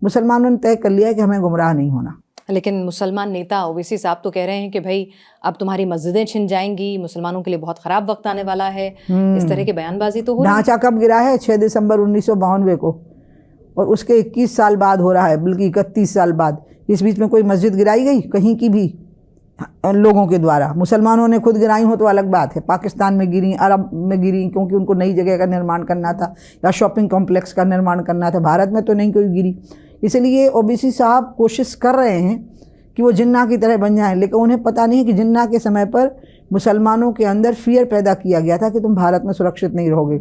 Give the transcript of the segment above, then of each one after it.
मुसलमानों ने तय कर लिया है कि हमें गुमराह नहीं होना। लेकिन मुसलमान नेता ओवैसी साहब तो कह रहे हैं कि भाई अब तुम्हारी मस्जिदें छिन जाएंगी, मुसलमानों के लिए बहुत खराब वक्त आने वाला है। इस तरह की बयानबाजी तो हो रही है। ढांचा कब गिरा है? 6 दिसंबर 1992 को, और उसके 21 साल बाद हो रहा है, बल्कि 31 साल बाद। इस बीच में कोई मस्जिद गिराई गई कहीं की भी लोगों के द्वारा? मुसलमानों ने खुद गिराई हो तो अलग बात है, पाकिस्तान में गिरी, अरब में गिरी, क्योंकि उनको नई जगह का निर्माण करना था या शॉपिंग कॉम्प्लेक्स का निर्माण करना था। भारत में तो नहीं कोई गिरी। इसलिए ओवैसी साहब कोशिश कर रहे हैं कि वो जिन्ना की तरह बन जाएं, लेकिन उन्हें पता नहीं है कि जिन्ना के समय पर मुसलमानों के अंदर फियर पैदा किया गया था कि तुम भारत में सुरक्षित नहीं रहोगे।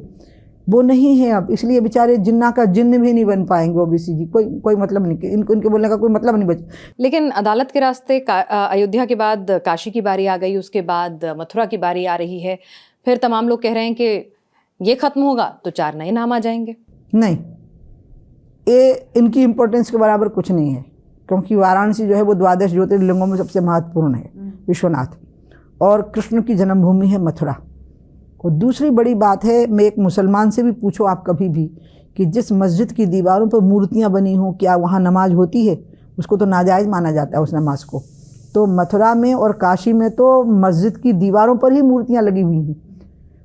वो नहीं है अब, इसलिए बेचारे जिन्ना का जिन्न भी नहीं बन पाएंगे ओवैसी जी। कोई मतलब नहीं, इनके बोलने का कोई मतलब नहीं बचा। लेकिन अदालत के रास्ते अयोध्या के बाद काशी की बारी आ गई, उसके बाद मथुरा की बारी आ रही है। फिर तमाम लोग कह रहे हैं कि ये खत्म होगा तो 4 नए नाम आ जाएंगे। नहीं, ये इनकी इम्पोर्टेंस के बराबर कुछ नहीं है, क्योंकि वाराणसी जो है वो 12 ज्योतिर्लिंगों में सबसे महत्वपूर्ण है, विश्वनाथ, और कृष्ण की जन्मभूमि है मथुरा। और दूसरी बड़ी बात है, मैं एक मुसलमान से भी पूछो आप कभी भी कि जिस मस्जिद की दीवारों पर मूर्तियां बनी हों, क्या वहाँ नमाज होती है? उसको तो नाजायज़ माना जाता है उस नमाज को। तो मथुरा में और काशी में तो मस्जिद की दीवारों पर ही मूर्तियाँ लगी हुई हैं,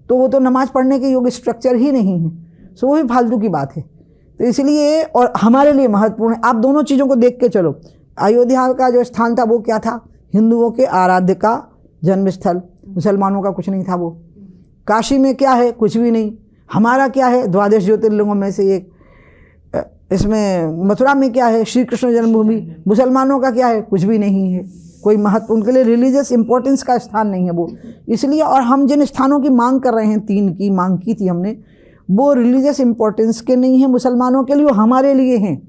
तो वो तो नमाज पढ़ने के योग्य स्ट्रक्चर ही नहीं है। सो वो भी फालतू की बात है। तो इसलिए, और हमारे लिए महत्वपूर्ण है, आप दोनों चीज़ों को देख के चलो। अयोध्या का जो स्थान था वो क्या था? हिंदुओं के आराध्य का जन्मस्थल, मुसलमानों का कुछ नहीं था वो। काशी में क्या है? कुछ भी नहीं। हमारा क्या है? 12 ज्योतिर्लिंगों में से एक। इसमें मथुरा में क्या है? श्री कृष्ण जन्मभूमि। मुसलमानों का क्या है? कुछ भी नहीं है। कोई महत्व, उनके लिए रिलीजियस इंपॉर्टेंस का स्थान नहीं है वो। इसलिए, और हम जिन स्थानों की मांग कर रहे हैं, 3 की मांग की थी हमने, वो रिलीजियस इंपॉर्टेंस के नहीं है मुसलमानों के लिए, वो हमारे लिए हैं।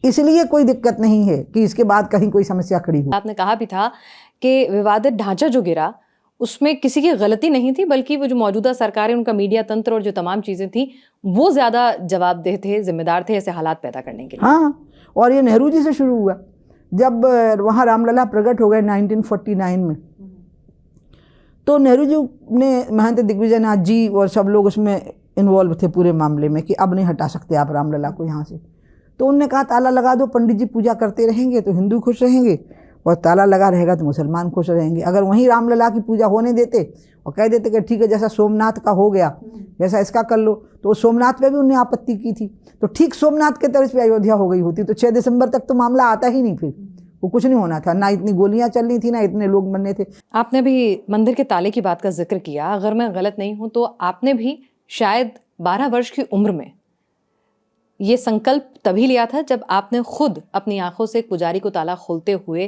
इसलिए कोई दिक्कत नहीं है कि इसके बाद कहीं कोई समस्या खड़ी हो। आपने कहा भी था कि विवादित ढांचा जो गिरा उसमें किसी की गलती नहीं थी, बल्कि वो जो मौजूदा सरकार है, उनका मीडिया तंत्र और जो तमाम चीज़ें थी, वो ज़्यादा जवाबदेह थे, जिम्मेदार थे ऐसे हालात पैदा करने के लिए। हाँ, और ये नेहरू जी से शुरू हुआ। जब वहाँ रामलला प्रकट हो गए 1949 में, तो नेहरू जी ने, महंत दिग्विजय नाथ जी और सब लोग उसमें इन्वॉल्व थे पूरे मामले में कि अब नहीं हटा सकते आप रामलला को यहाँ से। तो उनने कहा ताला लगा दो, पंडित जी पूजा करते रहेंगे तो हिंदू खुश रहेंगे, और ताला लगा रहेगा तो मुसलमान खुश रहेंगे। अगर वहीं रामलला की पूजा होने देते और कह देते कि ठीक है, जैसा सोमनाथ का हो गया जैसा इसका कर लो, तो सोमनाथ पे भी उन्हें आपत्ति की थी, तो ठीक सोमनाथ के तर्ज पे अयोध्या हो गई होती, तो 6 दिसंबर तक तो मामला आता ही नहीं, फिर वो कुछ नहीं होना था। ना इतनी गोलियां चल रही थी, ना इतने लोग मरने थे। आपने भी मंदिर के ताले की बात का जिक्र किया। अगर मैं गलत नहीं हूं तो आपने भी शायद 12 वर्ष की उम्र में ये संकल्प तभी लिया था जब आपने खुद अपनी आंखों से एक पुजारी को ताला खोलते हुए,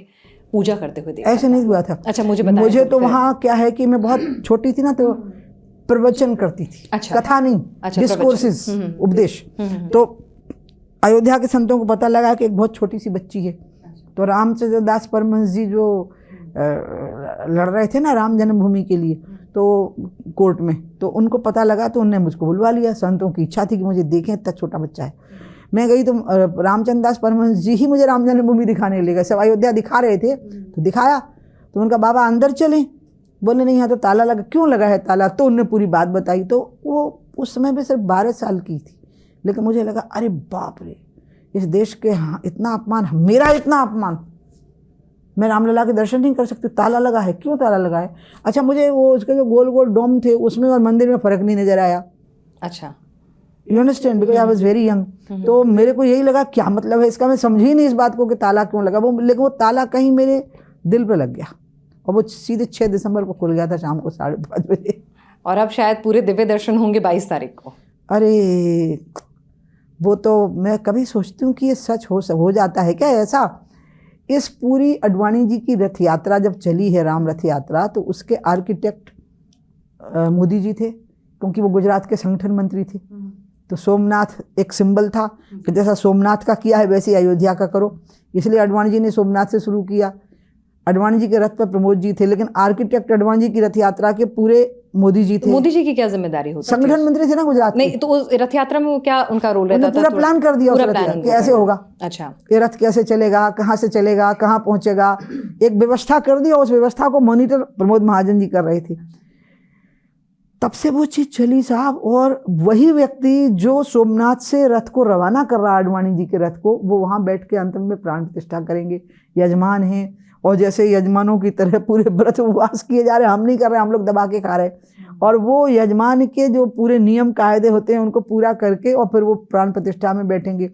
पूजा करते हुए देखा। ऐसे नहीं हुआ था। अच्छा, मुझे बताएं। मुझे तो वहाँ क्या है कि मैं बहुत छोटी थी ना, तो प्रवचन करती थी। अच्छा, कथा नहीं, अच्छा, डिस्कोर्सेस, उपदेश। तो अयोध्या के संतों को पता लगा कि एक बहुत छोटी सी बच्ची है, तो रामचंद्र दास परमहंस जी जो लड़ रहे थे ना राम जन्मभूमि के लिए, तो कोर्ट में, तो उनको पता लगा, तो उनने मुझको बुलवा लिया। संतों की इच्छा थी कि मुझे देखें, इतना छोटा बच्चा है। मैं गई तो रामचंद्र दास परमहंस जी ही मुझे राम जन्मभूमि दिखाने ले गए। सब अयोध्या दिखा रहे थे, तो दिखाया, तो उनका बाबा अंदर चले, बोले नहीं यहाँ तो ताला लगा। क्यों लगा है ताला? तो उनने पूरी बात बताई। तो वो उस समय पे सिर्फ 12 साल की थी, लेकिन मुझे लगा अरे बाप रे, इस देश के इतना अपमान, मेरा इतना अपमान, मैं रामलला के दर्शन नहीं कर सकती, ताला लगा है। क्यों ताला लगा है? अच्छा, मुझे वो उसके जो गोल गोल डोम थे उसमें और मंदिर में फ़र्क नहीं नज़र आया। अच्छा, you understand, because I was very young. तो मेरे को यही लगा क्या मतलब है इसका, मैं समझी ही नहीं इस बात को कि ताला क्यों लगा वो। लेकिन वो ताला कहीं मेरे दिल पे लग गया, और वो सीधे 6 दिसंबर को खुल गया था शाम को 5:30 बजे। और अब शायद पूरे दिव्य दर्शन होंगे 22 तारीख को। अरे वो तो मैं कभी सोचती हूँ कि ये सच हो जाता है क्या ऐसा। इस पूरी अडवाणी जी की रथ यात्रा जब चली है, राम रथ यात्रा, तो उसके आर्किटेक्ट मोदी जी थे, क्योंकि वो गुजरात के संगठन मंत्री थे। तो सोमनाथ एक सिंबल था कि जैसा सोमनाथ का किया है वैसे अयोध्या का करो, इसलिए अडवाणी जी ने सोमनाथ से शुरू किया। अडवाणी जी के रथ पर प्रमोद जी थे, लेकिन आर्किटेक्ट अडवाणी जी की रथ यात्रा के पूरे मोदी जी थे। मोदी जी की क्या जिम्मेदारी होती है? संगठन मंत्री थे ना गुजरात के। नहीं, तो उस रथ यात्रा में वो क्या उनका रोल रहता था? पूरा प्लान कर दिया, कि ऐसे होगा, अच्छा, ये रथ कैसे चलेगा, कहाँ से चलेगा, कहाँ पहुंचेगा, एक व्यवस्था कर दी, और उस व्यवस्था को मॉनिटर प्रमोद महाजन जी कर रहे थे। तब से वो चीज़ चली साहब। और वही व्यक्ति जो सोमनाथ से रथ को रवाना कर रहा है, आडवाणी जी के रथ को, वो वहाँ बैठ के अंत में प्राण प्रतिष्ठा करेंगे। यजमान हैं, और जैसे यजमानों की तरह पूरे व्रत उपवास किए जा रहे हैं, हम नहीं कर रहे, हम लोग दबा के खा रहे हैं। और वो यजमान के जो पूरे नियम कायदे होते हैं उनको पूरा करके और फिर वो प्राण प्रतिष्ठा में बैठेंगे।